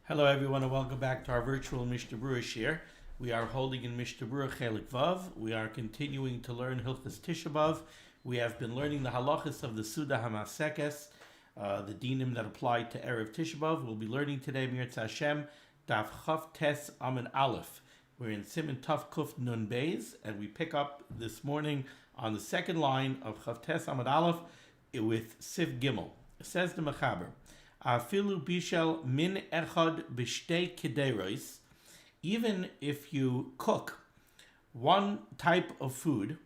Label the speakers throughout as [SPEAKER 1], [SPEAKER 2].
[SPEAKER 1] Hello everyone and welcome back to our virtual Mishnah Berurah share. We are holding in Mishnah Berurah Chelik Vav. We are continuing to learn halachos Tisha B'Av. We have been learning the halachos of the seudah hamafsekes, the dinim that apply to Erev Tisha B'Av. We'll be learning today Mirtz Hashem Daf Chav Tes Amen Aleph. We're in Siman Taf Kuf Nun Beis, and we pick up this morning on the second line of Chav Tes Amen Aleph with Sif Gimel. It says the Mechaber, Afilu bishel min echad b'shtei kederos. Even if you cook one type of food,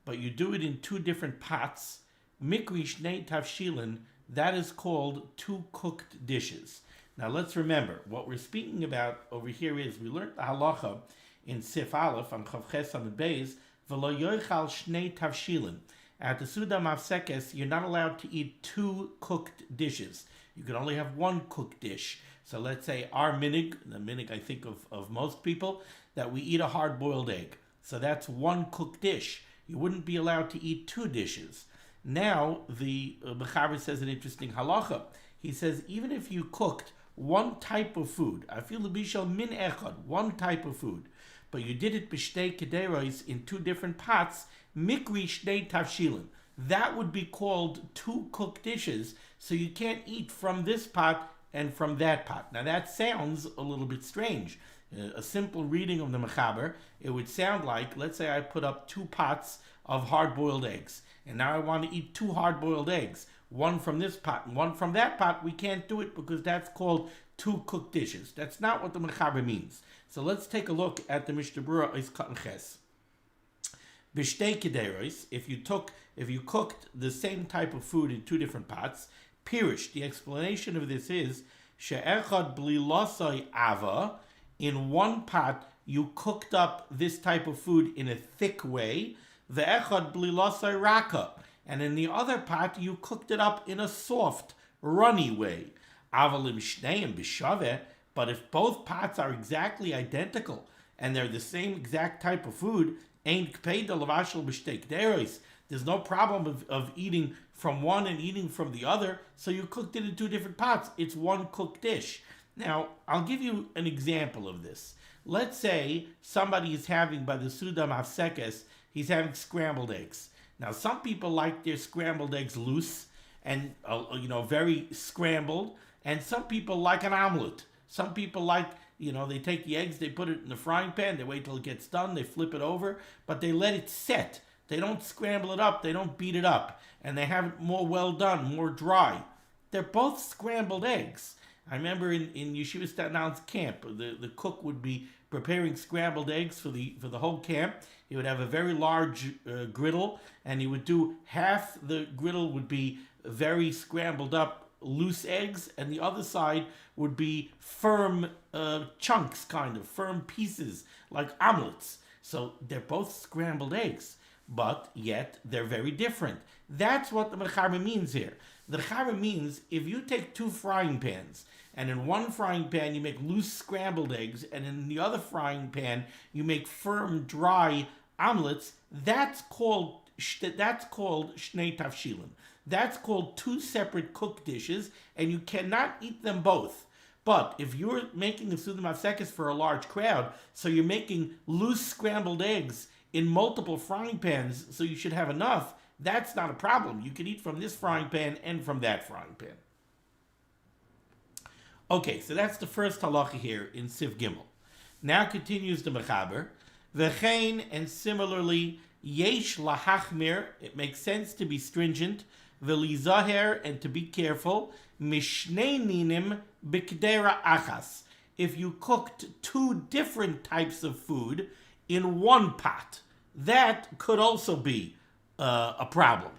[SPEAKER 1] but you do it in two different pots, mikri shnei tavshilin, that is called two cooked dishes. Now let's remember, what we're speaking about over here is, we learned the halachah in Sif Aleph on Chav Ches Amud Beis, v'lo yochal shnei tavshilin. At the seudah hamafsekes, you're not allowed to eat two cooked dishes. You can only have one cooked dish. So let's say our minhag, the minhag I think of most people, that we eat a hard-boiled egg. So that's one cooked dish. You wouldn't be allowed to eat two dishes. Now, the Mechaber says an interesting halachah. He says, even if you cooked one type of food, afilu bishel min echad, one type of food, but you did it b'shtei kederos in two different pots, mikri shnei tavshilin, that would be called two cooked dishes, so you can't eat from this pot and from that pot. Now that sounds a little bit strange. A simple reading of the Mechaber, it would sound like, let's say I put up two pots of hard-boiled eggs, and now I want to eat two hard-boiled eggs, one from this pot and one from that pot. We can't do it because that's called two cooked dishes. That's not what the Mechaber means. So let's take a look at the Mishnah Berurah Ois Katan Ches. B'shtei kederos, if you cooked the same type of food in two different pots, pirish, the explanation of this is, she'echad bli losai ava, in one pot you cooked up this type of food in a thick way, ve'echad bli losai raka, and in the other pot you cooked it up in a soft, runny way. Avalim shneim b'shaveh, but if both pots are exactly identical, and they're the same exact type of food, there's no problem of eating from one and eating from the other, so you cooked it in two different pots. It's one cooked dish. Now, I'll give you an example of this. Let's say somebody is having, by the seudah hamafsekes, he's having scrambled eggs. Now, some people like their scrambled eggs loose and, very scrambled, and some people like an omelet. Some people like, they take the eggs, they put it in the frying pan, they wait till it gets done, they flip it over, but they let it set. They don't scramble it up, they don't beat it up, and they have it more well done, more dry. They're both scrambled eggs. I remember in Yeshiva Staten Island's camp, the cook would be preparing scrambled eggs for the whole camp. He would have a very large griddle, and he would do half the griddle would be very scrambled up loose eggs, and the other side would be firm chunks, kind of firm pieces, like omelets. So they're both scrambled eggs, but yet they're very different. That's what the Mechaber means here. The Mechaber means if you take two frying pans, and in one frying pan you make loose scrambled eggs, and in the other frying pan you make firm, dry omelets, that's called shnei tavshilin. That's called two separate cooked dishes, and you cannot eat them both. But if you're making a seudah hamafsekes for a large crowd, so you're making loose scrambled eggs in multiple frying pans, so you should have enough, that's not a problem. You can eat from this frying pan and from that frying pan. Okay, so that's the first halachah here in Sif Gimel. Now continues the Mechaber. V'chein, and similarly, yesh lahachmir, it makes sense to be stringent, v'lizaher, and to be careful, mishnei ninim b'kedera achas, if you cooked two different types of food in one pot. That could also be a problem.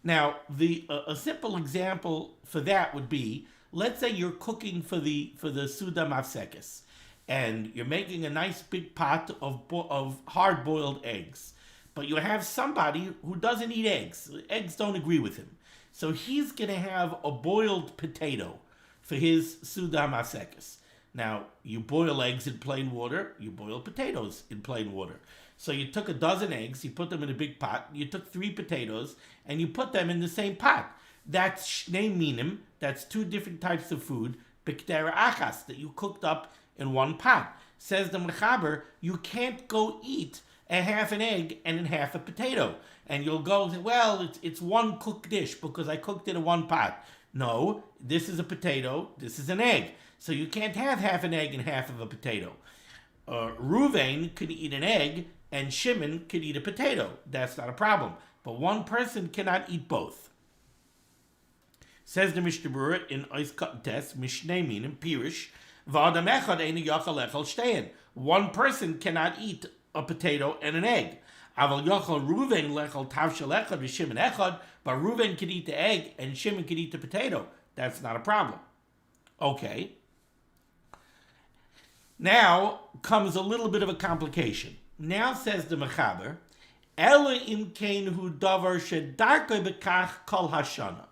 [SPEAKER 1] Now, a simple example for that would be, let's say you're cooking for the seudah hamafsekes, and you're making a nice big pot of hard-boiled eggs. But you have somebody who doesn't eat eggs. Eggs don't agree with him. So he's going to have a boiled potato for his seudah hamafsekes. Now, you boil eggs in plain water, you boil potatoes in plain water. So you took a dozen eggs, you put them in a big pot, you took 3 potatoes, and you put them in the same pot. That's shnei minim, that's 2 different types of food, b'kdera achas, that you cooked up in one pot. Says the mechaber, you can't go eat a half an egg and half a potato. And you'll go, well, it's one cooked dish because I cooked it in one pot. No, this is a potato, this is an egg. So you can't have half an egg and half of a potato. Reuven could eat an egg and Shimon could eat a potato. That's not a problem. But one person cannot eat both. Says the Mishnah Berurah in Ois Tes, Mishnah Minim, Pirish, V'adam echad einu yachal echal shtein. One person cannot eat a potato and an egg. Aval yachal Reuven lechal tavshel echad v'Shimon echad, but Reuven could eat the egg and Shimon could eat the potato. That's not a problem. Okay. Now comes a little bit of a complication. Now says the mechaber, Ela im kein hu davar shedarkei bekach kol hashana.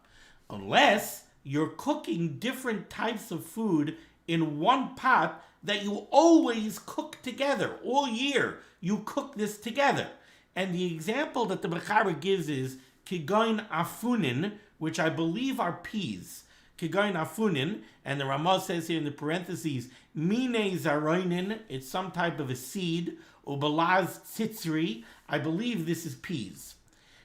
[SPEAKER 1] Unless you're cooking different types of food in one pot that you always cook together. All year, you cook this together. And the example that the mechaber gives is kigoin afunin, which I believe are peas. Kigoin afunin, and the Ramah says here in the parentheses, mine zaroinin, it's some type of a seed, ubalaz tzitzri, I believe this is peas.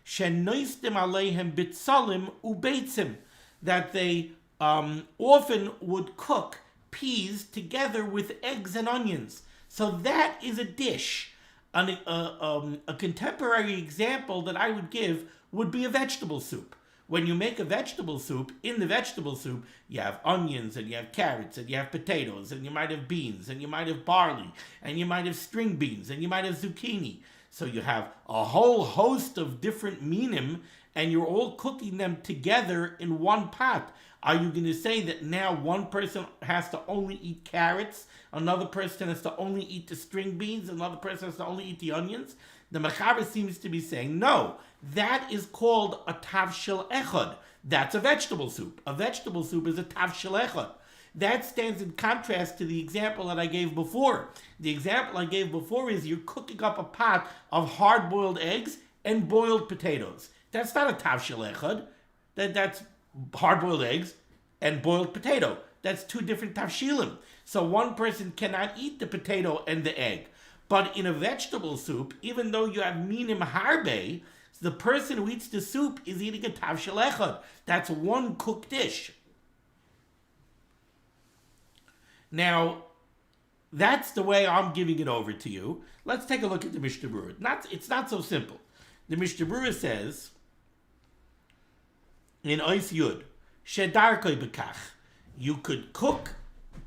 [SPEAKER 1] Shenoistim aleihem bitzalim ubeitzim, that they often would cook peas together with eggs and onions. So that is a dish. A contemporary example that I would give would be a vegetable soup. When you make a vegetable soup, in the vegetable soup, you have onions, and you have carrots, and you have potatoes, and you might have beans, and you might have barley, and you might have string beans, and you might have zucchini. So you have a whole host of different minim, and you're all cooking them together in one pot. Are you going to say that now one person has to only eat carrots, another person has to only eat the string beans, another person has to only eat the onions? The mechaber seems to be saying, no, that is called a tavshel echad. That's a vegetable soup. A vegetable soup is a tavshel echad. That stands in contrast to the example that I gave before. The example I gave before is you're cooking up a pot of hard-boiled eggs and boiled potatoes. That's not a tavshel echad. That's hard-boiled eggs and boiled potato. That's two different tavshilim. So one person cannot eat the potato and the egg. But in a vegetable soup, even though you have minim harbe, the person who eats the soup is eating a tavshel echad. That's one cooked dish. Now, that's the way I'm giving it over to you. Let's take a look at the Mishnah Berurah. It's not so simple. The Mishnah Berurah says, in Ois Yud, shedarkei bekach, you could cook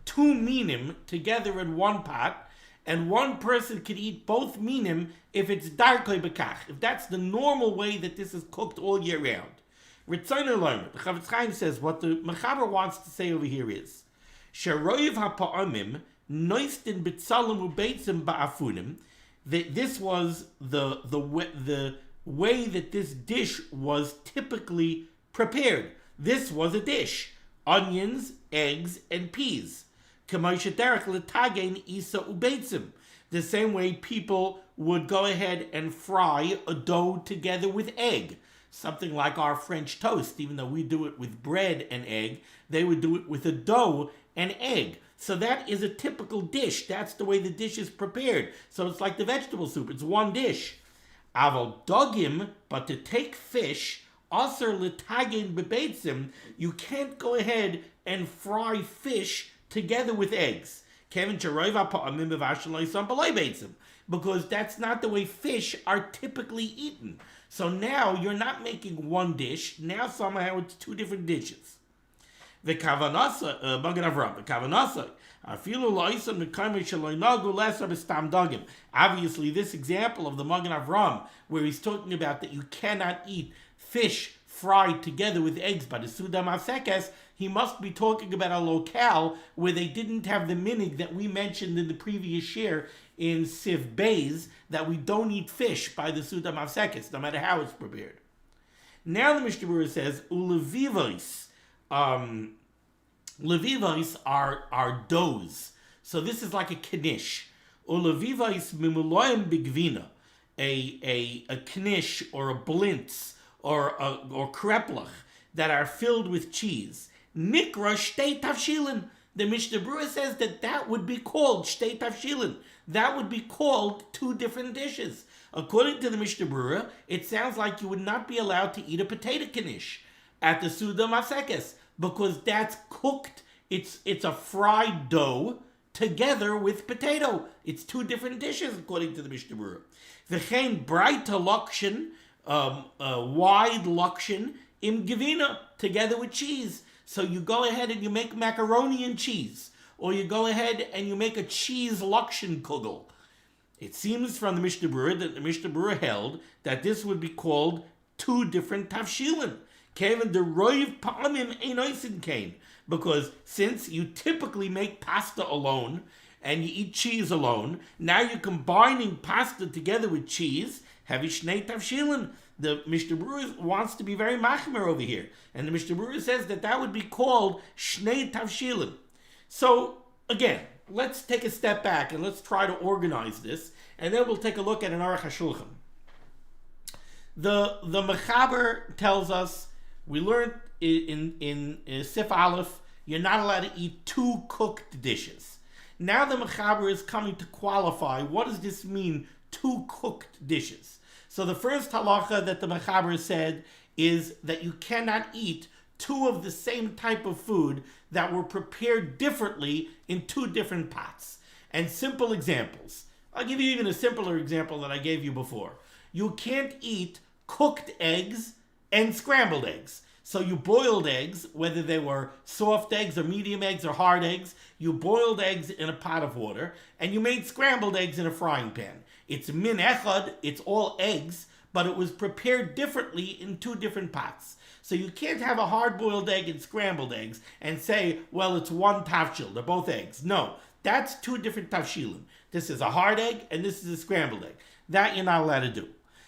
[SPEAKER 1] two minim together in one pot, and one person could eat both minim if it's darkei bekach, if that's the normal way that this is cooked all year round. Ritzoner Loimer, the Chavetz Chaim says, what the mechaber wants to say over here is, sheroiv ha'pa'amim noistin bitzalim ubeitzim ba'afunim, that this was the way that this dish was typically prepared. This was a dish: onions, eggs, and peas. The same way people would go ahead and fry a dough together with egg. Something like our French toast, even though we do it with bread and egg, they would do it with a dough and egg. So that is a typical dish. That's the way the dish is prepared. So it's like the vegetable soup. It's one dish. Aval dogim, but to take fish, aser l'tagin bebeitzim, you can't go ahead and fry fish together with eggs. Because that's not the way fish are typically eaten. So now you're not making one dish. Now somehow it's two different dishes. Obviously, this example of the Magen Avram, where he's talking about that you cannot eat fish fried together with eggs by the seudah hamafsekes, he must be talking about a locale where they didn't have the minhag that we mentioned in the previous year in Siv Beis, that we don't eat fish by the seudah hamafsekes, no matter how it's prepared. Now the Mishnah Berurah says, ulevivos. Levivos are doughs. So this is like a knish. Ulevivos mimuloyim bigvina. A knish or a blintz or kreplach that are filled with cheese. Nikra shtei tavshilin. The Mishnah Berurah says that would be called shtei tavshilin. That would be called two different dishes. According to the Mishnah Berurah, it sounds like you would not be allowed to eat a potato knish at the seudah hamafsekes because that's cooked. It's a fried dough together with potato. It's two different dishes according to the Mishnah Berurah. V'chein breite lokshin, wide lokshin im gevina, together with cheese. So you go ahead and you make macaroni and cheese, or you go ahead and you make a cheese lokshin kugel. It seems from the Mishnah Berurah that the Mishnah Berurah held that this would be called two different tavshilin. Kevin the roiv pa'amim ein oisin kain, because since you typically make pasta alone and you eat cheese alone, now you're combining pasta together with cheese. Have shnei tavshilin. The Mishnah Berurah wants to be very machmer over here, and the Mishnah Berurah says that would be called shnei tavshilin. So again, let's take a step back and let's try to organize this, and then we'll take a look at an Aruch HaShulchan. The Mechaber tells us, we learned in Sif Aleph, you're not allowed to eat two cooked dishes. Now the Mechaber is coming to qualify, what does this mean, two cooked dishes? So the first halachah that the Mechaber said is that you cannot eat two of the same type of food that were prepared differently in two different pots. And simple examples. I'll give you even a simpler example that I gave you before. You can't eat cooked eggs and scrambled eggs. So you boiled eggs, whether they were soft eggs or medium eggs or hard eggs, you boiled eggs in a pot of water, and you made scrambled eggs in a frying pan. It's minhag, it's all eggs, but it was prepared differently in two different pots. So you can't have a hard-boiled egg and scrambled eggs and say, well, it's one tavshil, they're both eggs. No, that's two different tavshilim. This is a hard egg and this is a scrambled egg. That you're not allowed to do.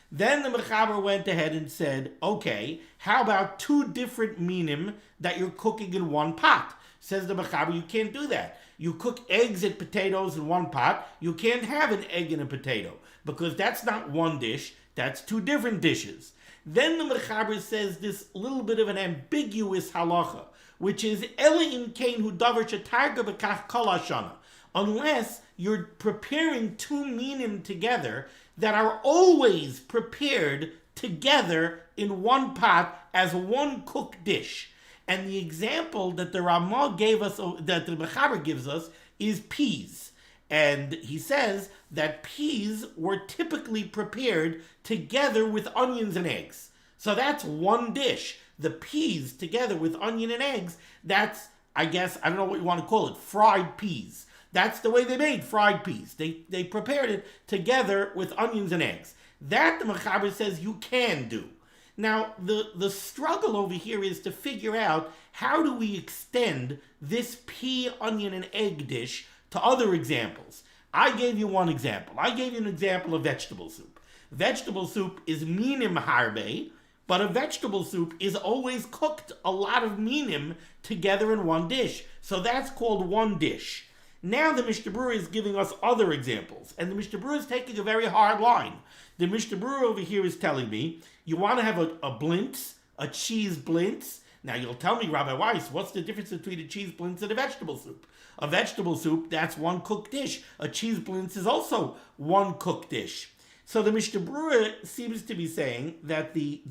[SPEAKER 1] Then the Mechaber went ahead and said, okay, how about two different minim that you're cooking in one pot? Says the Mechaber, you can't do that. You cook eggs and potatoes in one pot, you can't have an egg and a potato, because that's not one dish, that's two different dishes. Then the Mechaber says this little bit of an ambiguous halachah, which is Eli im kain hu davar shetarga b'kach kol hashana, unless you're preparing two minim together that are always prepared together in one pot as one cooked dish. And the example that the Ramah gave us, that the Mechaber gives us, is peas. And he says that peas were typically prepared together with onions and eggs. So that's one dish. The peas together with onion and eggs, that's, I guess, I don't know what you want to call it, fried peas. That's the way they made fried peas. They prepared it together with onions and eggs. That the Mechaber says you can do. Now, the struggle over here is to figure out how do we extend this pea, onion, and egg dish to other examples. I gave you one example. I gave you an example of vegetable soup. Vegetable soup is minim harbe, but a vegetable soup is always cooked a lot of minim together in one dish. So that's called one dish. Now the Mishnah Berurah is giving us other examples, and the Mishnah Berurah is taking a very hard line. The Mishnah Berurah over here is telling me, you want to have a blintz, a cheese blintz. Now you'll tell me, Rabbi Weiss, what's the difference between a cheese blintz and a vegetable soup? A vegetable soup, that's one cooked dish. A cheese blintz is also one cooked dish. So the Mishnah Berurah seems to be saying that the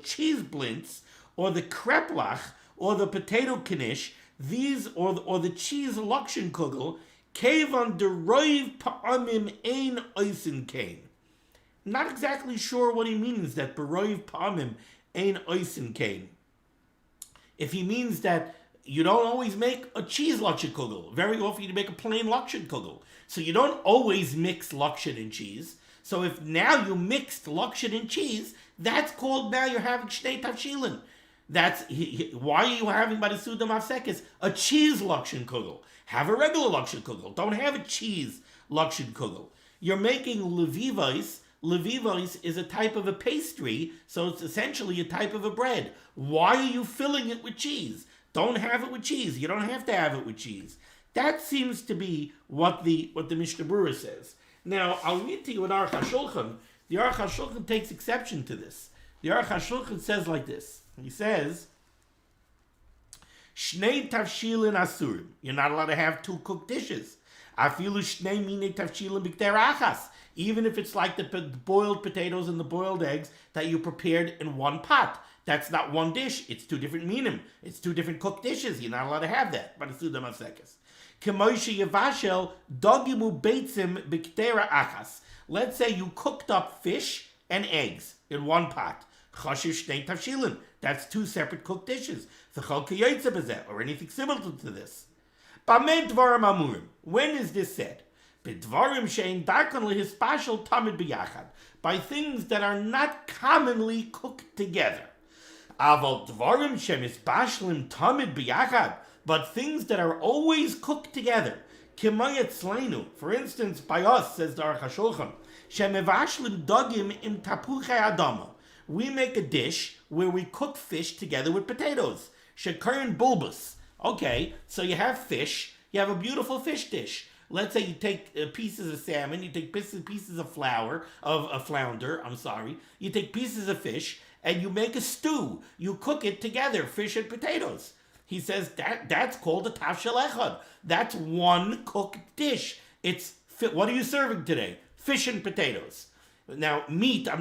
[SPEAKER 1] cheese blintz, or the kreplach, or the potato knish, these, or the cheese lokshin kugel, kevan deroiv pa'amim ein oisin kain. Not exactly sure what he means that beroiv pa'amim ein oisin kain. If he means that you don't always make a cheese lokshin kugel, very often you make a plain lokshin kugel. So you don't always mix lokshin and cheese. So if now you mixed lokshin and cheese, that's called now you're having shnei tavshilin. That's why are you having by the seudah hamafsekes a cheese lokshin kugel? Have a regular lokshin kugel. Don't have a cheese lokshin kugel. You're making levivos. Levivos is a type of a pastry, so it's essentially a type of a bread. Why are you filling it with cheese? Don't have it with cheese. You don't have to have it with cheese. That seems to be what the Mishnah Berurah says. Now, I'll read to you an Aruch HaShulchan. The Aruch HaShulchan takes exception to this. The Aruch HaShulchan says like this. He says, Shnei tavshilin asurim. You're not allowed to have two cooked dishes. Afilu shnei mine tavshilin b'kter achas. Even if it's like the boiled potatoes and the boiled eggs that you prepared in one pot. That's not one dish. It's two different minim. It's two different cooked dishes. You're not allowed to have that. By the seudah hamafsekes. K'moishe yevashel dogimu beitzim b'kter achas. Let's say you cooked up fish and eggs in one pot. Chashiv shnei tavshilin. That's two separate cooked dishes. Or anything similar to this. Bamei dvarim amurim. When is this said? B'dvarim shein darkon lehispashel tamid b'yachad. By things that are not commonly cooked together. Aval dvarim shemisbashlim tamid b'yachad. But things that are always cooked together. Kimayat slenu. For instance, by us, says the Aruch HaShulchan, shemevashlim dogim im tapuchei adama. We make a dish where we cook fish together with potatoes. Shekarin bulbus. Okay, so you have fish. You have a beautiful fish dish. Let's say you take pieces of salmon, you take pieces of flounder, you take pieces of fish, and you make a stew. You cook it together, fish and potatoes. He says that's called a tafshel echad. That's one cooked dish. What are you serving today? Fish and potatoes. Now, meat, I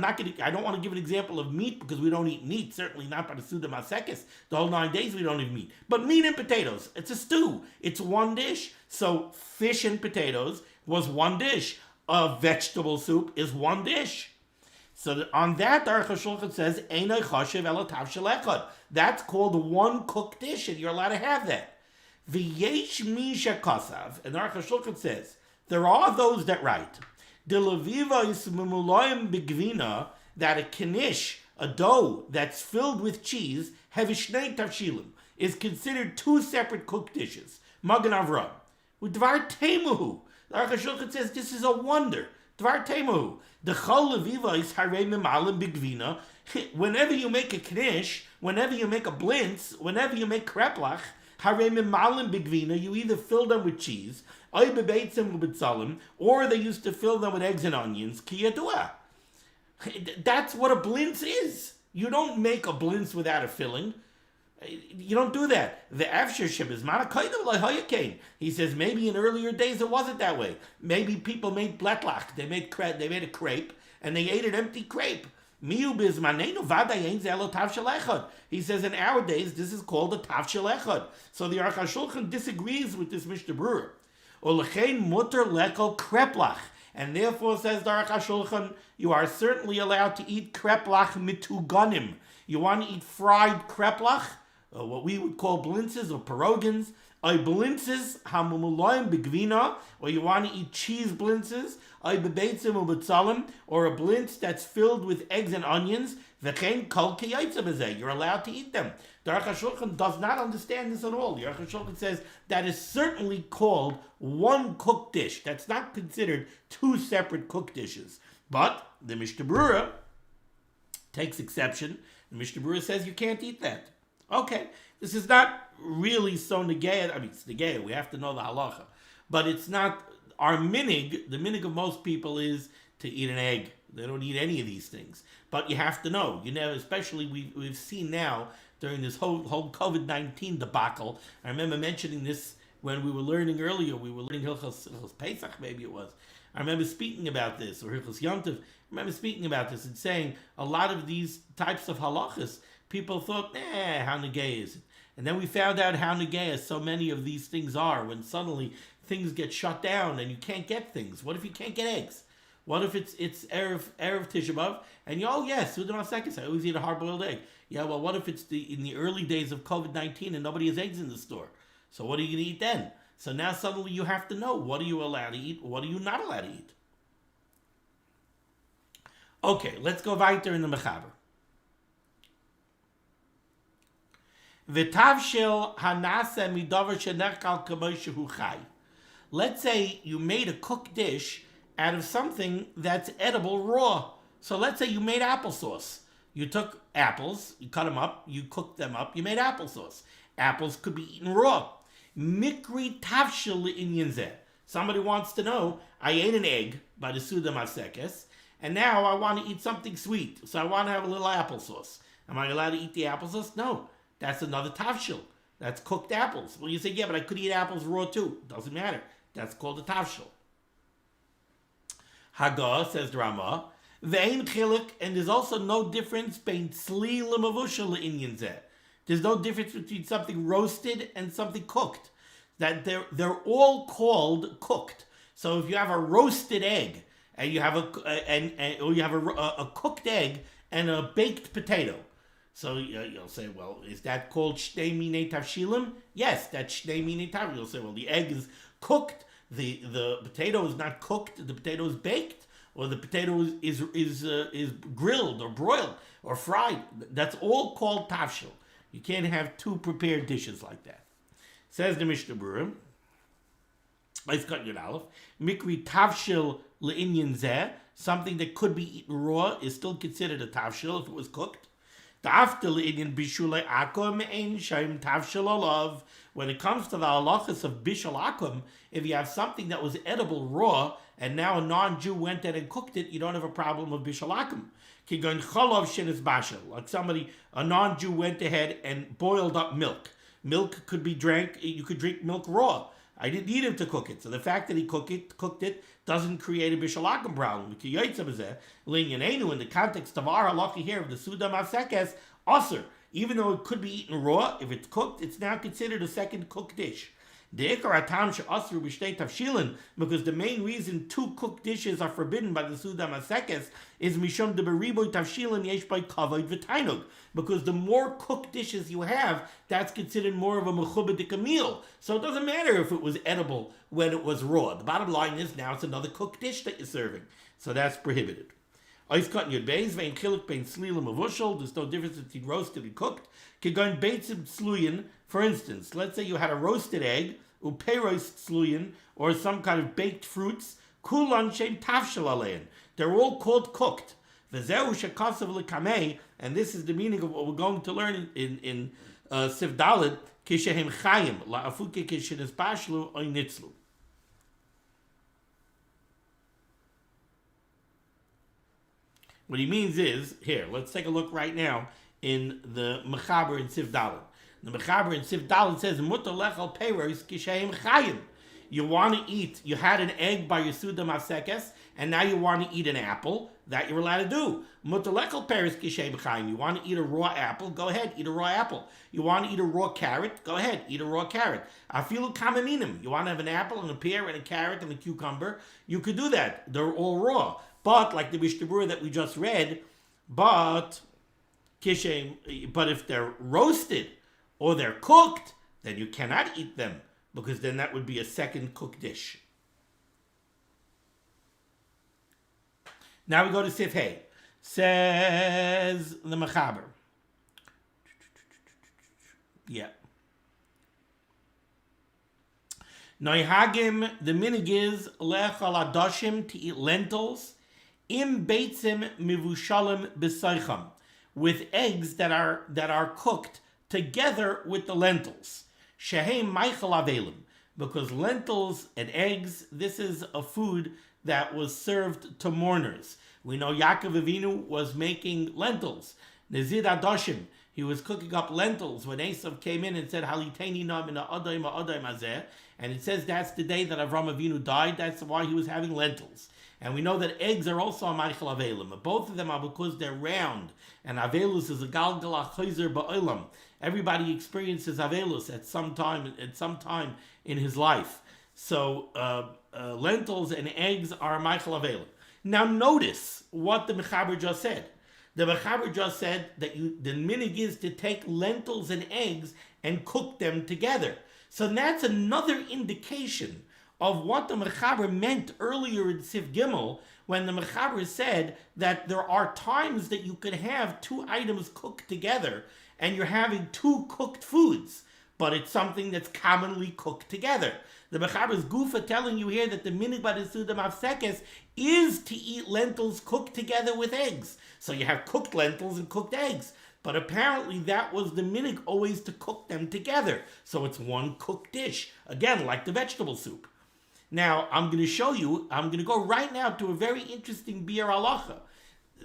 [SPEAKER 1] don't want to give an example of meat because we don't eat meat, certainly not by the seudah hamafsekes. The whole 9 days we don't eat meat. But meat and potatoes, it's a stew. It's one dish. So fish and potatoes was one dish. A vegetable soup is one dish. So on that, Aruch HaShulchan says, Einoi choshev ela tavshel echad. That's called one cooked dish, and you're allowed to have that. V'yesh mi shekasav, and Aruch HaShulchan says, there are those that write, that a knish, a dough that's filled with cheese, hevishnei tavshilim, is considered two separate cooked dishes. Magen Avraham. Udvar temuhu. The Aruch HaShulchan says this is a wonder. Dvar temuhu. The chol leviva is harei memalim b'gvina. Whenever you make a knish, whenever you make a blintz, whenever you make kreplach, harei memalim b'gvina, you either fill them with cheese, or they used to fill them with eggs and onions. That's what a blintz is. You don't make a blintz without a filling. You don't do that. The afshirship is manakaydam. He says maybe in earlier days it wasn't that way. Maybe people made bletlach. They made a crepe and they ate an empty crepe. He says in our days this is called a tafshel echad. So the Aruch HaShulchan disagrees with this Mishnah Berurah. And therefore, says the Aruch HaShulchan, you are certainly allowed to eat kreplach mituganim. You want to eat fried kreplach, what we would call blintzes or pierogans, or blintzes hamumulayim begvina, or you want to eat cheese blintzes, or bebeitzim ubetzalim, or a blintz that's filled with eggs and onions. V'chein kol kiyaytza b'zeh. You're allowed to eat them. The Aruch HaShulchan does not understand this at all. The Aruch HaShulchan says that is certainly called one cooked dish. That's not considered two separate cooked dishes. But the Mishnah Berurah takes exception. The Mishnah Berurah says you can't eat that. Okay, this is not really so negaya. I mean, it's negaya. We have to know the halachah. But it's not our minhag. The minhag of most people is to eat an egg. They don't eat any of these things. But you have to know. You know, especially we've seen now during this whole COVID-19 debacle. I remember mentioning this when we were learning earlier. We were learning halachos Pesach, maybe it was. I remember speaking about this, or halachos Yom Tov. I remember speaking about this and saying a lot of these types of halachas, people thought, how negay is it? And then we found out how negay so many of these things are when suddenly things get shut down and you can't get things. What if you can't get eggs? What if it's Erev Tisha B'Av and yes, seudah hamafsekes, I always eat a hard-boiled egg. Yeah, well, what if it's in the early days of COVID-19 and nobody has eggs in the store? So what are you going to eat then? So now suddenly you have to know, what are you allowed to eat, what are you not allowed to eat? Okay, let's go weiter in the mechaber. V'tavshel hanase midavar shenechal k'mo shehu chai. Let's say you made a cooked dish out of something that's edible raw. So let's say you made applesauce. You took apples, you cut them up, you cooked them up, you made applesauce. Apples could be eaten raw. Mikri tavshel inyan zeh. Somebody wants to know, I ate an egg by the seudah hamafsekes, and now I want to eat something sweet. So I want to have a little applesauce. Am I allowed to eat the applesauce? No. That's another tavshel. That's cooked apples. Well, you say, yeah, but I could eat apples raw too. Doesn't matter. That's called a tafshil. Haga, says the Rama, ve'ein chiluk, and there's also no difference between tzli l'mavushal l'inyan zeh. There's no difference between something roasted and something cooked. That they're all called cooked. So if you have a roasted egg and you have a cooked egg and a baked potato, so you'll say, well, is that called shnei minei tavshilim? Yes, that's shnei minei tavshilim. You'll say, well, the egg is cooked, the potato is not cooked, the potato is baked, or the potato is grilled or broiled or fried. That's all called tavshil. You can't have two prepared dishes like that. Says the Mishnah Berurah, I've got your aleph, mikri tavshil le'inyan zeh, something that could be eaten raw is still considered a tavshil if it was cooked. When it comes to the halachos of bishul akum, if you have something that was edible raw and now a non-Jew went in and cooked it, you don't have a problem with bishul akum. Like a non-Jew went ahead and boiled up milk. Milk could be drank, you could drink milk raw. I didn't need him to cook it. So the fact that he cooked it doesn't create a bishul akum problem. In the context of our halachah here of the seudah hamafsekes, osur, even though it could be eaten raw, if it's cooked, it's now considered a second cooked dish. Because the main reason two cooked dishes are forbidden by the seudah hamafsekes is mishum de beriboy tavshilin yesh by kavod v'tainug. Because the more cooked dishes you have, that's considered more of a mechubadik meal. So it doesn't matter if it was edible when it was raw. The bottom line is now it's another cooked dish that you're serving. So that's prohibited. There's no difference between roasted and cooked. For instance, let's say you had a roasted egg, or some kind of baked fruits. They're all called cooked. And this is the meaning of what we're going to learn in Sif Daled. What he means is, here, let's take a look right now in the Mechaber in Sif Daled. The Mechaber in Sif Daled says, Mutar lechal peiros kisheim chayim. You want to eat, you had an egg by your seudah hamafsekes, and now you want to eat an apple, that you're allowed to do. Mutar lechal peiros kisheim chayim. You want to eat a raw apple, go ahead, eat a raw apple. You want to eat a raw carrot, go ahead, eat a raw carrot. Afilu kamaminim. You want to have an apple and a pear and a carrot and a cucumber, you could do that. They're all raw. But, like the Mishnah Berurah that we just read, but if they're roasted or they're cooked, then you cannot eat them, because then that would be a second cooked dish. Now we go to Sif Hey. Says the Mechaber. Yeah. Noihagim, the minhag is lechal adashim, to eat lentils, im beitzim mivushalim b'seicham, with eggs that are cooked together with the lentils. Shehem meichel avelim, because lentils and eggs, this is a food that was served to mourners. We know Yaakov Avinu was making lentils. Nezid adashim, he was cooking up lentils when Esav came in and said, Haliteni na min ha'adayim ha'adayim hazeh, and it says that's the day that Avram Avinu died. That's why he was having lentils. And we know that eggs are also a meichel avelim. Both of them are because they're round. And avelus is a galgal achayzer ba'olam. Everybody experiences avelus at some time in his life. So lentils and eggs are a meichel avelim. Now notice what the Mechaber just said. The Mechaber just said that the minhag is to take lentils and eggs and cook them together. So that's another indication of what the Mechaber meant earlier in Sif Gimel, when the Mechaber said that there are times that you could have two items cooked together and you're having two cooked foods, but it's something that's commonly cooked together. The Mechaber's gufa telling you here that the minhag by the seudah hamafsekes is to eat lentils cooked together with eggs. So you have cooked lentils and cooked eggs. But apparently that was the minhag, always to cook them together. So it's one cooked dish. Again, like the vegetable soup. Now, I'm going to show you, I'm going to go right now to a very interesting biur halacha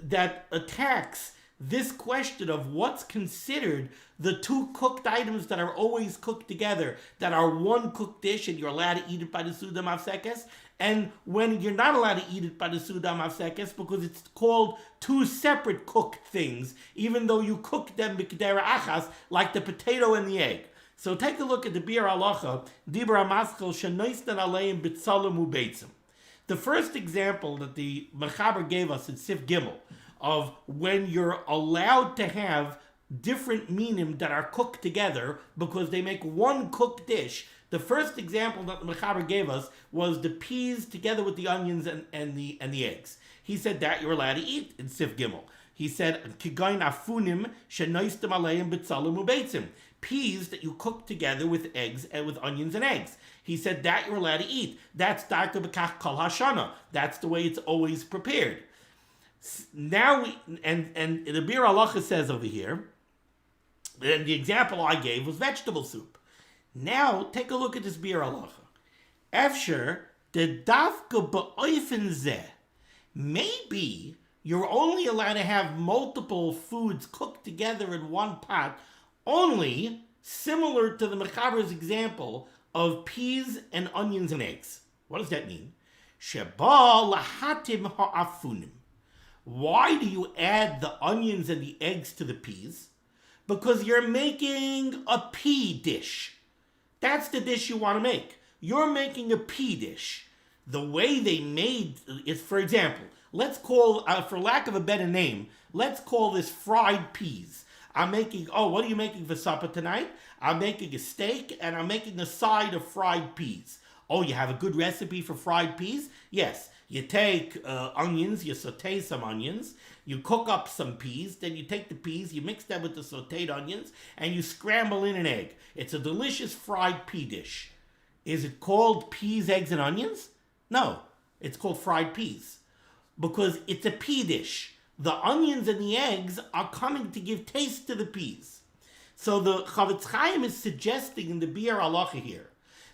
[SPEAKER 1] that attacks this question of what's considered the two cooked items that are always cooked together, that are one cooked dish and you're allowed to eat it by the seudah hamafsekes, and when you're not allowed to eat it by the seudah hamafsekes because it's called two separate cooked things, even though you cook them b'kedera achas, like the potato and the egg. So take a look at the biur halacha, dibra maschel shenoisten aleim b'tzalim ubeitzim. The first example that the Mechaber gave us in Sif Gimel of when you're allowed to have different minim that are cooked together because they make one cooked dish. The first example that the Mechaber gave us was the peas together with the onions and the eggs. He said that you're allowed to eat in Sif Gimel. He said, Kigain afunim shenoistem aleim b'tzalim ubeitzim. Peas that you cook together with eggs and with onions and eggs. He said that you're allowed to eat. That's darka b'kach kol hashana. That's the way it's always prepared. Now and the biur halacha says over here, and the example I gave was vegetable soup. Now take a look at this biur halacha. Efsher the dafka ba'oifen zeh. Maybe you're only allowed to have multiple foods cooked together in one pot, only similar to the Mechaber's example of peas and onions and eggs. What does that mean? Sheba lahatim ha'afunim. Why do you add the onions and the eggs to the peas? Because you're making a pea dish. That's the dish you want to make. You're making a pea dish. The way they made it, for example, let's call, for lack of a better name, let's call this fried peas. I'm making, what are you making for supper tonight? I'm making a steak and I'm making a side of fried peas. Oh, you have a good recipe for fried peas? Yes. You take onions, you saute some onions, you cook up some peas, then you take the peas, you mix them with the sauteed onions, and you scramble in an egg. It's a delicious fried pea dish. Is it called peas, eggs, and onions? No, it's called fried peas because it's a pea dish. The onions and the eggs are coming to give taste to the peas. So the Chavetz Chaim is suggesting in the biur halacha here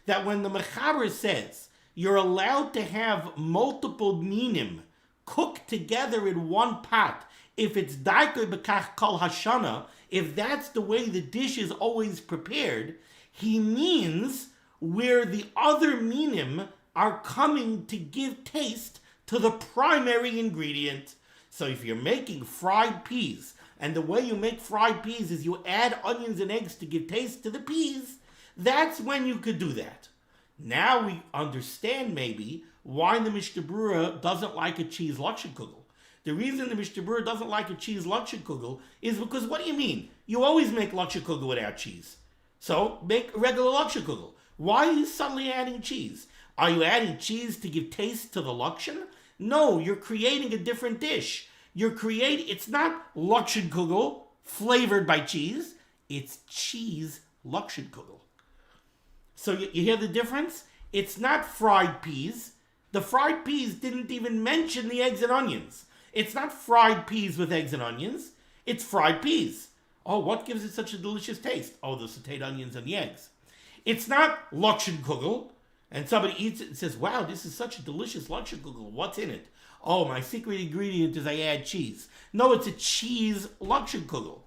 [SPEAKER 1] that when the Mechaber says you're allowed to have multiple minim cooked together in one pot, if it's darka b'kach kol hashana, if that's the way the dish is always prepared, he means where the other minim are coming to give taste to the primary ingredient. So if you're making fried peas, and the way you make fried peas is you add onions and eggs to give taste to the peas, that's when you could do that. Now we understand maybe why the Mishnah Berurah doesn't like a cheese Lakshakugel. The reason the Mishnah Berurah doesn't like a cheese Lakshakugel is because, what do you mean? You always make Lakshakugel without cheese. So make a regular Lakshakugel. Why are you suddenly adding cheese? Are you adding cheese to give taste to the Lakshan? No, you're creating a different dish. It's not Lakshakugel flavored by cheese. It's cheese Lakshakugel. So you hear the difference? It's not fried peas. The fried peas didn't even mention the eggs and onions. It's not fried peas with eggs and onions. It's fried peas. Oh, what gives it such a delicious taste? Oh, the sauteed onions and the eggs. It's not Lakshakugel, and somebody eats it and says, wow, this is such a delicious Lakshakugel. What's in it? Oh, my secret ingredient is I add cheese. No, it's a cheese Lakshakugel.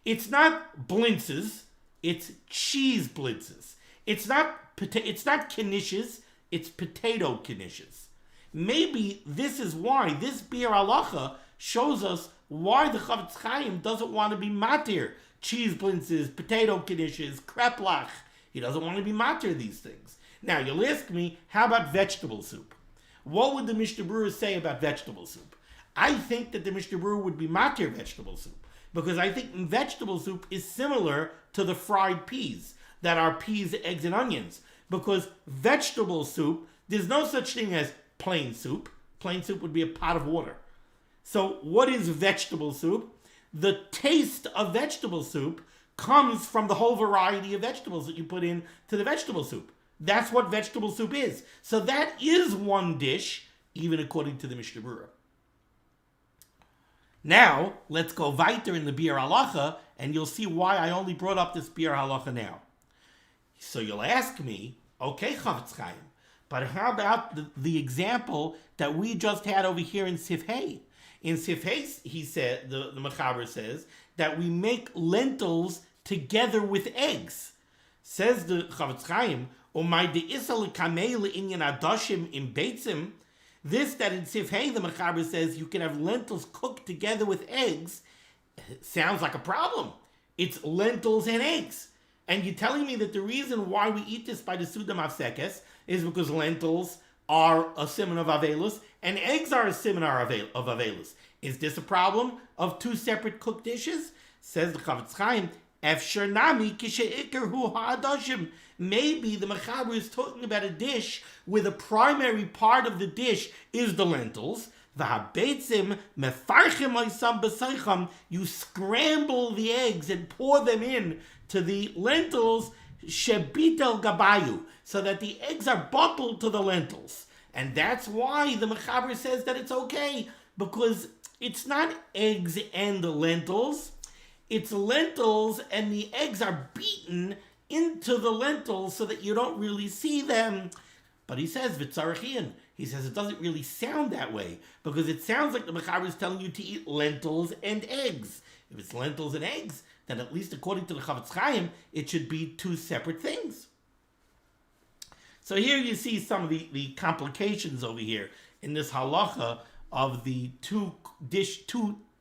[SPEAKER 1] It's not blintzes. It's cheese blintzes. It's not knishes, it's potato knishes. Maybe this is why this biur halacha shows us why the Chavetz Chaim doesn't want to be matir cheese blintzes, potato knishes, kreplach. He doesn't want to be matir these things. Now you'll ask me, how about vegetable soup? What would the Mishnah Berurah say about vegetable soup? I think that the Mishnah Berurah would be matir vegetable soup because I think vegetable soup is similar to the fried peas that are peas, eggs, and onions. Because vegetable soup, there's no such thing as plain soup. Plain soup would be a pot of water. So what is vegetable soup? The taste of vegetable soup comes from the whole variety of vegetables that you put into the vegetable soup. That's what vegetable soup is. So that is one dish, even according to the Mishnah Berurah. Now, let's go weiter in the biur halacha, and you'll see why I only brought up this biur halacha now. So you'll ask me, okay, Chavetz Chaim, but how about the example that we just had over here in Sif Hey? In Sifhei, he said, the Mechaber says, that we make lentils together with eggs. Says the Chavetz Chaim, Umay de isal kamei le'inyan adoshim im beitzim. This that in Sifhei, the Mechaber says you can have lentils cooked together with eggs, sounds like a problem. It's lentils and eggs. And you're telling me that the reason why we eat this by the seudah hamafsekes is because lentils are a siman of avelus and eggs are a siman of avelus. Is this a problem of two separate cooked dishes? Says the Chavetz Chaim, Efshar nami kishe'ikar hu ha'adoshim. Maybe the Mechaber is talking about a dish where the primary part of the dish is the lentils. V'habeitzim mefarchim oisam b'seicham. You scramble the eggs and pour them in to the lentils, shebitel gabayu, so that the eggs are bottled to the lentils. And that's why the Mechaber says that it's okay, because it's not eggs and the lentils, it's lentils and the eggs are beaten into the lentils so that you don't really see them. But he says, v'tzarachian, he says it doesn't really sound that way, because it sounds like the Mechaber is telling you to eat lentils and eggs. If it's lentils and eggs, then at least according to the Chavetz Chaim, it should be two separate things. So here you see some of the complications over here in this halachah of the two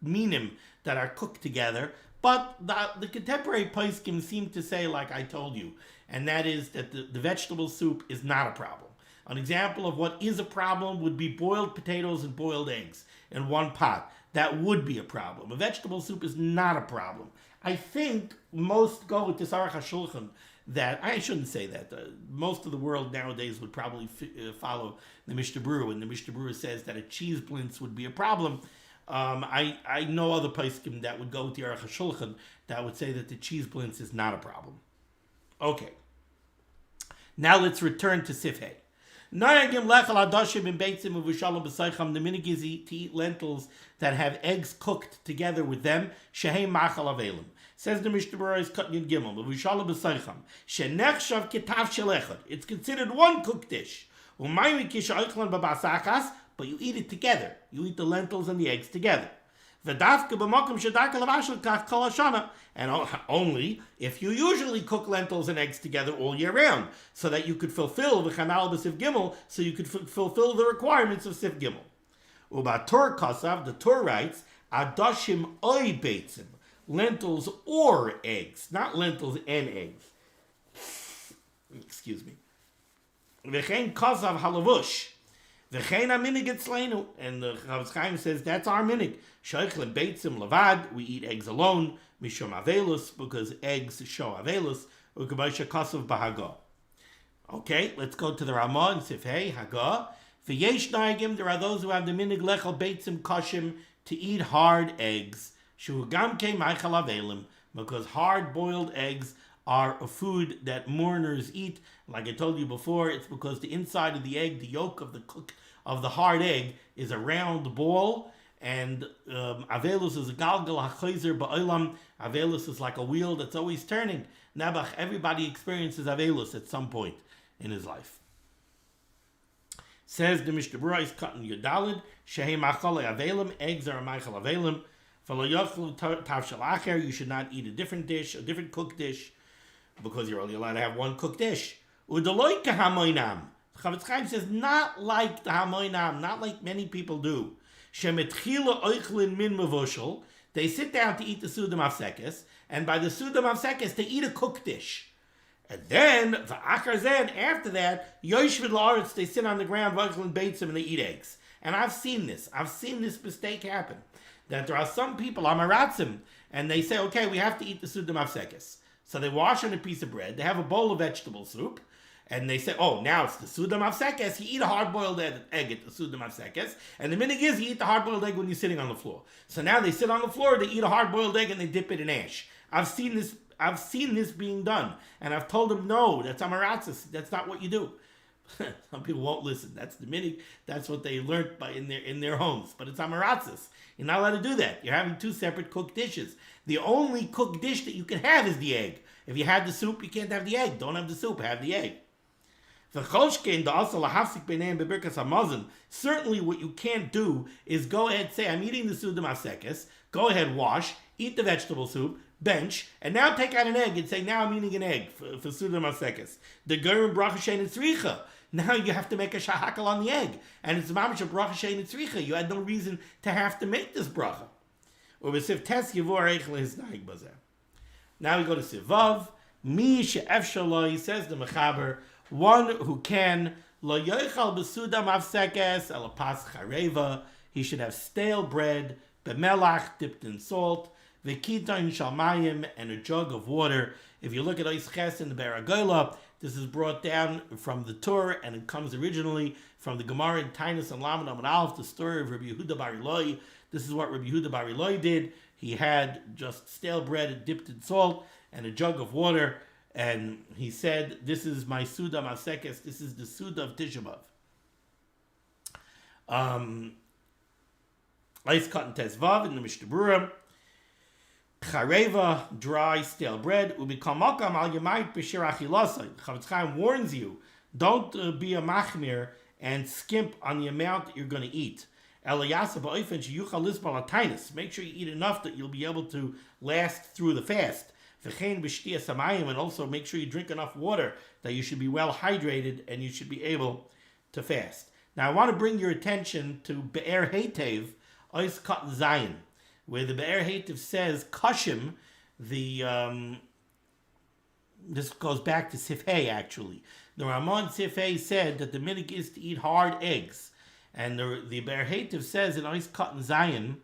[SPEAKER 1] minim that are cooked together. But the contemporary poskim seem to say, like I told you, and that is that the vegetable soup is not a problem. An example of what is a problem would be boiled potatoes and boiled eggs in one pot. That would be a problem. A vegetable soup is not a problem. I think most go with this Aruch HaShulchan that, I shouldn't say that, most of the world nowadays would probably follow the Mishnah Berurah, and the Mishnah Berurah says that a cheese blintz would be a problem. I know other poskim that would go with the Aruch HaShulchan that would say that the cheese blintz is not a problem. Okay. Now let's return to Sifhei. The minhag is to eat lentils that have eggs cooked together with them. Shehem machal avelim. Says the Mishnah Berurah is cut in Gimel. It's considered one cooked dish. But you eat it together. You eat the lentils and the eggs together. And only if you usually cook lentils and eggs together all year round, so that you could fulfill the chanal b'sif gimel, so you could fulfill the requirements of sif gimel. Ubator kasav, the Torah writes, adoshim oy beitzim, lentils or eggs, not lentils and eggs. Excuse me. V'chein kasav halavush. V'chein minhag etzleinu, and the Chavetz Chaim says that's our minhag. Shoichlem beitzim lavad, we eat eggs alone. Mishum avelus, because eggs show avelus. U'kabosha kasav b'haga. Okay, let's go to the Ramah and Sifhei Haga. V'yesh naigim, there are those who have the minhag lechel beitzim kashim, to eat hard eggs. Shu gam kei meichel avelim, because hard-boiled eggs are a food that mourners eat. Like I told you before, it's because the inside of the egg, the yolk of the hard egg, is a round ball, and avelus is a galgal hachoizer ba'olam. Avelus is like a wheel that's always turning. Nabach, everybody experiences avelus at some point in his life. Says the Mishnah Berurah is cutting Yudalid, Shehei machale avelim, eggs are a machal avelim. You should not eat a different dish, a different cooked dish, because you're only allowed to have one cooked dish. Udaloy kahamoinam. Chavetz Chaim says, not like the hamoinam, not like many people do. Shemetchila oichlin min mevushel. They sit down to eat the seudah hamafsekes, and by the seudah hamafsekes, they eat a cooked dish. And then, after that, yoshvid la'aretz, they sit on the ground, oichlin beitzim, and they eat eggs. And I've seen this mistake happen. That there are some people, amaratzim, and they say, okay, we have to eat the seudah hamafsekes. So they wash on a piece of bread, they have a bowl of vegetable soup, and they say, oh, now it's the seudah hamafsekes, you eat a hard-boiled egg at the seudah hamafsekes, and the minhag is you eat the hard-boiled egg when you're sitting on the floor. So now they sit on the floor, they eat a hard-boiled egg, and they dip it in ash. I've seen this being done, and I've told them, no, that's amaratzis, that's not what you do. Some people won't listen. That's the minhag. That's what they learned in their homes. But it's amaratzis. You're not allowed to do that. You're having two separate cooked dishes. The only cooked dish that you can have is the egg. If you had the soup, you can't have the egg. Don't have the soup. Have the egg. Certainly what you can't do is go ahead, say, I'm eating the seudah hamafsekes, go ahead, wash, eat the vegetable soup, bench, and now take out an egg and say, now I'm eating an egg for seudah hamafsekes. The gerim bracha shein tzricha. Now you have to make a shahakal on the egg. And it's mamish a bracha shein tzricha. You had no reason to have to make this bracha. Now we go to Sivav. Mi she'efshaloi, he says the mechaber, one who can, lo yoichal b'seudah hamafsekes el pas chareva, he should have stale bread, bemelach, dipped in salt, v'kitain shalmayim, and a jug of water. If you look at Ois Ches in the Berurah, this is brought down from the Torah, and it comes originally from the Gemara in Tainus and Lamed Amud Aleph, the story of Rabbi Yehuda Bar Ilai. This is what Rabbi Yehuda Bar Ilai did. He had just stale bread dipped in salt and a jug of water, and he said, this is my seudah hamafsekes, this is the seudah of Tisha B'Av. Ice cut and tesvav in the Mishnah Berurah. Chareva, dry, stale bread. Ubikam makam al yamayit b'shir achilasai. Chavetz Chaim warns you, don't be a machmir and skimp on the amount that you're going to eat. Eliyasa ba'ofen sheyuchal lisbal atainis. Make sure you eat enough that you'll be able to last through the fast. V'chein b'shtiyas hamayim, and also make sure you drink enough water that you should be well hydrated and you should be able to fast. Now I want to bring your attention to Be'er Heitev, Ois Kat Zayin, where the Be'er Heitev says Kashim, this goes back to Sifhei actually. The Ramon Sifhei said that the minhag is to eat hard eggs. And the Be'er Heitev says in Ois Kat Zayin,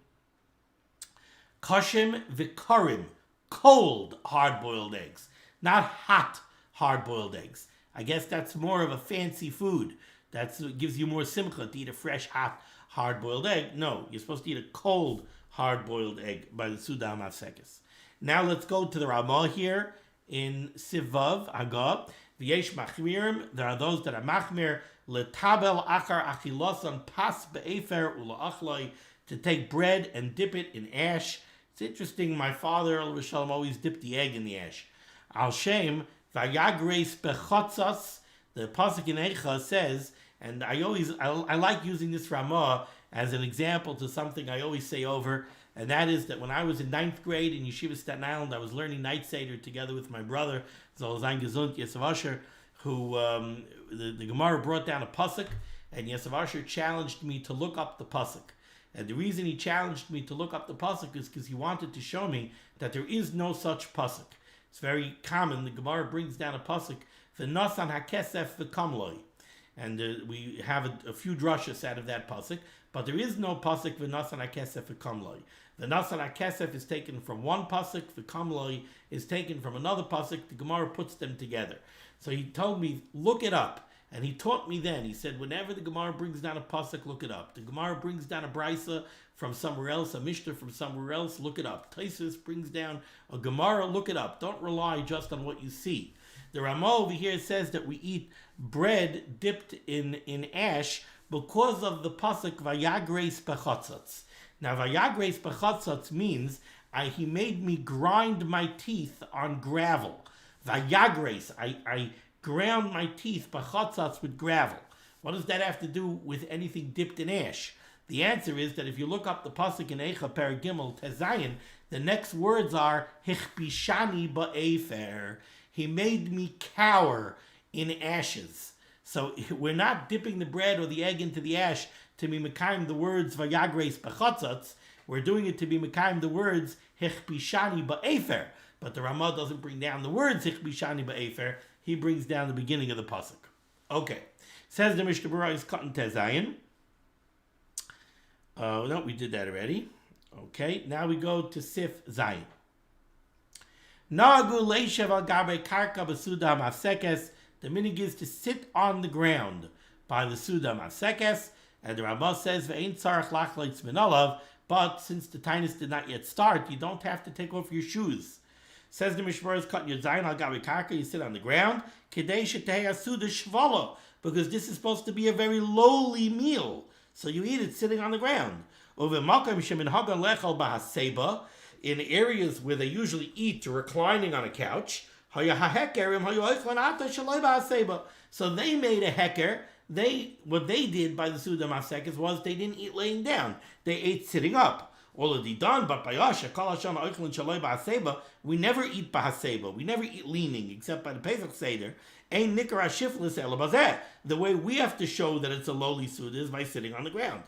[SPEAKER 1] Kashim v'karim, cold hard-boiled eggs, not hot hard-boiled eggs. I guess that's more of a fancy food. That gives you more simcha to eat a fresh, hot, hard-boiled egg. No, you're supposed to eat a cold, hard-boiled egg by the seudah hamafsekes. Now let's go to the Ramah here in Sivav, Agab. V'yesh machmirim, there are those that are machmir, letabel achar achilosan pas be'efer ula'achloi, to take bread and dip it in ash. It's interesting, my father, Shalom, always dipped the egg in the ash. Al Shem, vayagreis bechotzas, the pasuk in Eicha says, and I like using this Ramah as an example to something I always say over, and that is that when I was in 9th grade in Yeshiva Staten Island, I was learning Night Seder together with my brother, Zolzain Gesund Yosef Asher, who the Gemara brought down a pasuk, and Yosef Asher challenged me to look up the pasuk. And the reason he challenged me to look up the pasuk is because he wanted to show me that there is no such pasuk. It's very common. The Gemara brings down a pasuk, v'nasan hakesef v'kamloi. And we have a few drushes out of that pasuk, but there is no pasuk v'nasan hakesef v'kamloi. The nasan hakesef is taken from one pasuk, v'kamloi is taken from another pasuk. The Gemara puts them together. So he told me, look it up. And he taught me then, he said, whenever the Gemara brings down a pasuk, look it up. The Gemara brings down a brisa from somewhere else, a Mishnah from somewhere else, look it up. Taisus brings down a Gemara, look it up. Don't rely just on what you see. The Ramah over here says that we eat bread dipped in ash because of the pasuk vayagreis bechotzotz. Now vayagreis bechotzotz means he made me grind my teeth on gravel. Vayagreis, I ground my teeth bechotzotz with gravel. What does that have to do with anything dipped in ash? The answer is that if you look up the pasuk in Eicha Perek Gimel Tezayin, the next words are hichbishani ba'efer. He made me cower in ashes. So we're not dipping the bread or the egg into the ash to be mekayim the words vayagreis bechotzotz. We're doing it to be mekayim the words hichbishani ba'efer. But the Ramah doesn't bring down the words hichbishani ba'efer. He brings down the beginning of the pasuk. Okay. Says the Mishnah Berurah is cut in Tezayin. No, we did that already. Okay. Now we go to Sif Zayin. Nagu leishav al gabe karka b'seudah hamafsekes. The minhag is to sit on the ground by the seudah hamafsekes. And the Rambam says, ve'ein tzarach lachleitz min olav. But since the tainus did not yet start, you don't have to take off your shoes. Says the Mishnah is cut your zayin al gabi karka, you sit on the ground, kedei shetei seudah shvala, because this is supposed to be a very lowly meal, so you eat it sitting on the ground. Over makom sheminhagan lechal bahaseba, in areas where they usually eat reclining on a couch, So they made a heker. What they did by the seudah hamafsekes was they didn't eat laying down. They ate sitting up. Already done, but by Yasha, Kol Hashem Oichlin Shaloi B'Haseba, we never eat B'Haseba. We never eat leaning, except by the Pesach Seder. Ein Nikar HaShiflis Ela Bazeh. The way we have to show that it's a lowly seudah is by sitting on the ground.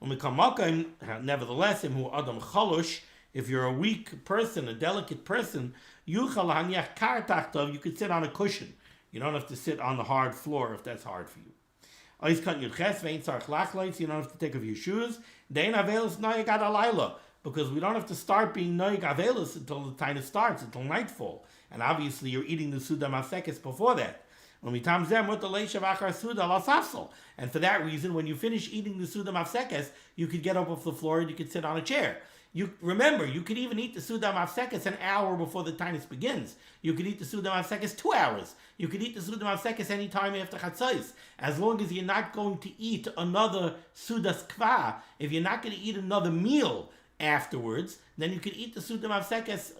[SPEAKER 1] Nevertheless, Adam Chalosh, if you're a weak person, a delicate person, you could sit on a cushion. You don't have to sit on the hard floor if that's hard for you. You don't have to take off your shoes. Because we don't have to start being noig avelis until the time starts, until nightfall. And obviously you're eating the seudah hamafsekes before that. And for that reason, when you finish eating the seudah hamafsekes, you could get up off the floor and you could sit on a chair. Remember, you could even eat the seudah hamafsekes an hour before the tainus begins. You could eat the seudah hamafsekes 2 hours. You could eat the seudah hamafsekes any time after chatzos, as long as you're not going to eat another seudah kva. If you're not going to eat another meal afterwards, then you could eat the seudah hamafsekes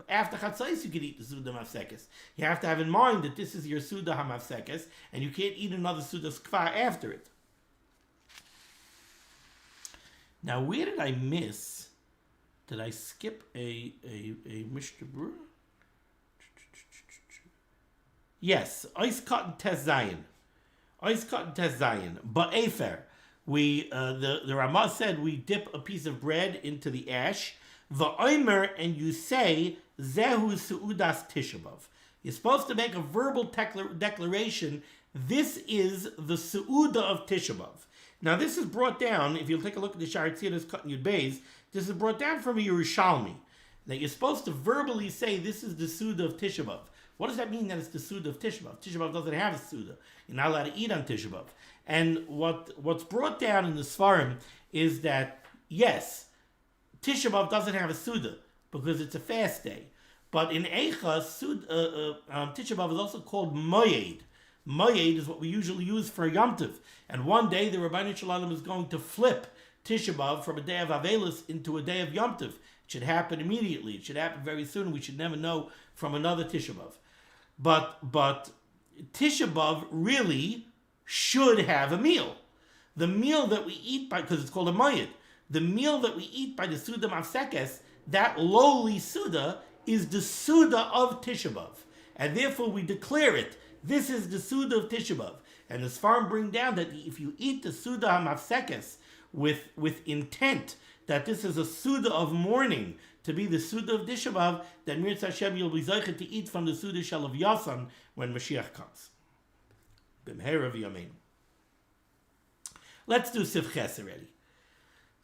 [SPEAKER 1] after chatzos. You could eat the seudah hamafsekes. You have to have in mind that this is your seudah hamafsekes, and you can't eat another seudah kva after it. Now, where did I miss? Did I skip a Mishnah Berurah? Yes, ice cotton test Zion. Ice cotton test Zion. But Afer, the Ramah said we dip a piece of bread into the ash, va'omer, and you say, Zehu seudas Tisha B'Av. You're supposed to make a verbal declaration, this is the seudah of Tisha B'Av. Now this is brought down, if you'll take a look at the Sha'ar Tzionus Cotton Yud Beis, this is brought down from a Yerushalmi, that you're supposed to verbally say, this is the seudah of Tisha B'Av. What does that mean that it's the seudah of Tisha B'Av? Tisha B'Av doesn't have a seudah. You're not allowed to eat on Tisha B'Av. And what's brought down in the Sfarim is that, yes, Tisha B'Av doesn't have a seudah because it's a fast day. But in Eicha, Tisha B'Av is also called moed. Moed is what we usually use for Yom Tov. And one day the Rabbeinu Shalom is going to flip Tisha B'Av from a day of Avelis into a day of Yom Tov. It should happen immediately. It should happen very soon. We should never know from another Tisha B'Av. But Tisha B'Av really should have a meal. The meal that we eat because it's called a moed, the meal that we eat by the seudah hamafsekes, that lowly seudah, is the seudah of Tisha B'Av. And therefore we declare it. This is the seudah of Tisha B'Av. And the Sfarim bring down that if you eat the seudah hamafsekes with intent that this is a seudah of mourning, to be the seudah of Tisha B'Av, then Mirz Hashem you'll be zeicher to eat from the seudah shel of Yasan when Mashiach comes. B'mheira v'yameinu. Let's do Sivches already.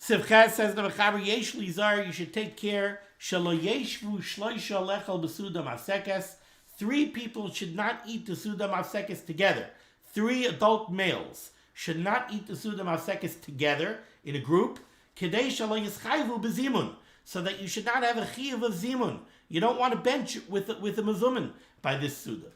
[SPEAKER 1] Sivches says the Mechaber Yesh Lizar, you should take care. Shelo yeshvu shloisha lechel b'seudah hamafsekes. 3 people should not eat the seudah hamafsekes together. 3 adult males should not eat the seudah hamafsekes together in a group. Kedei shelo yischayvu b'zimun, so that you should not have a chiyuv of zimun. You don't want to bench with a mezumin by this seudah.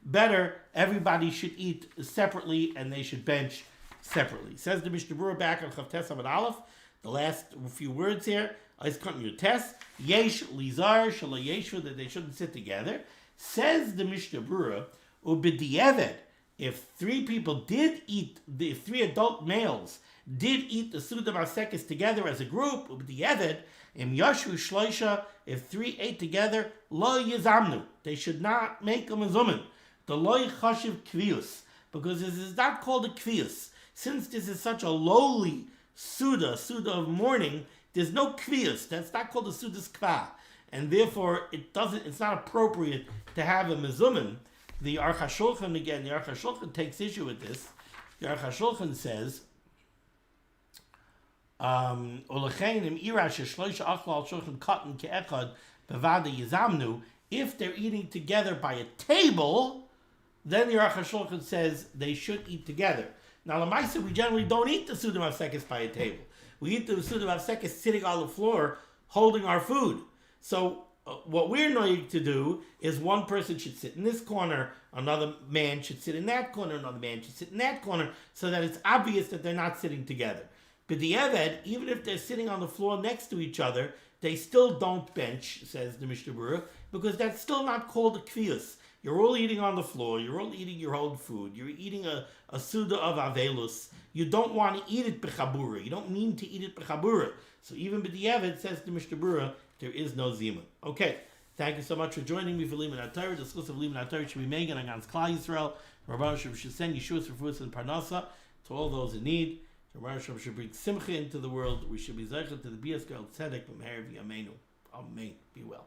[SPEAKER 1] Better, everybody should eat separately and they should bench separately. Says the Mishnah Berurah back on Chavtes Amud Aleph, the last few words here. Ice cutting your test. Yesh lizar shelo yeshu, that they shouldn't sit together. Says the Mishnah Berurah, ubediyeved, if 3 people did eat, if 3 adult males did eat the seudah hamafsekes together as a group, ubediyeved, im yashu shloisha, if 3 ate together, lo yizamnu, they should not make a mezumin. The lo chashiv kvius, because this is not called a kvius. Since this is such a lowly seudah of mourning, there's no kvius. That's not called a seudah kva, and therefore it's not appropriate to have a mezumin. The Aruch HaShulchan again, the Aruch HaShulchan takes issue with this. The Aruch HaShulchan says, if they're eating together by a table, then the Aruch HaShulchan says they should eat together. Now, Lamaisa, we generally don't eat the seudah hamafsekes by a table. We eat the seudah hamafsekes sitting on the floor, holding our food. So, what we're going to do is one person should sit in this corner, another man should sit in that corner, another man should sit in that corner, so that it's obvious that they're not sitting together. But the Eved, even if they're sitting on the floor next to each other, they still don't bench, says the Mishnah Berurah, because that's still not called a kvius. You're all eating on the floor. You're all eating your own food. You're eating a seudah of avelus. You don't want to eat it b'chabura. You don't mean to eat it b'chabura. So even b'diavad, says the Mishnah Berurah, there is no zimun. Okay. Thank you so much for joining me for limud HaTorah. The schus of limud HaTorah should be megan against Klal Yisrael. Rabban Shem should send Yeshua's refuahs and parnasa to all those in need. Rabban Shem should bring simcha into the world. We should be zeicha to the bias girl tzedek b'meher v'yameinu. Amen. Be well.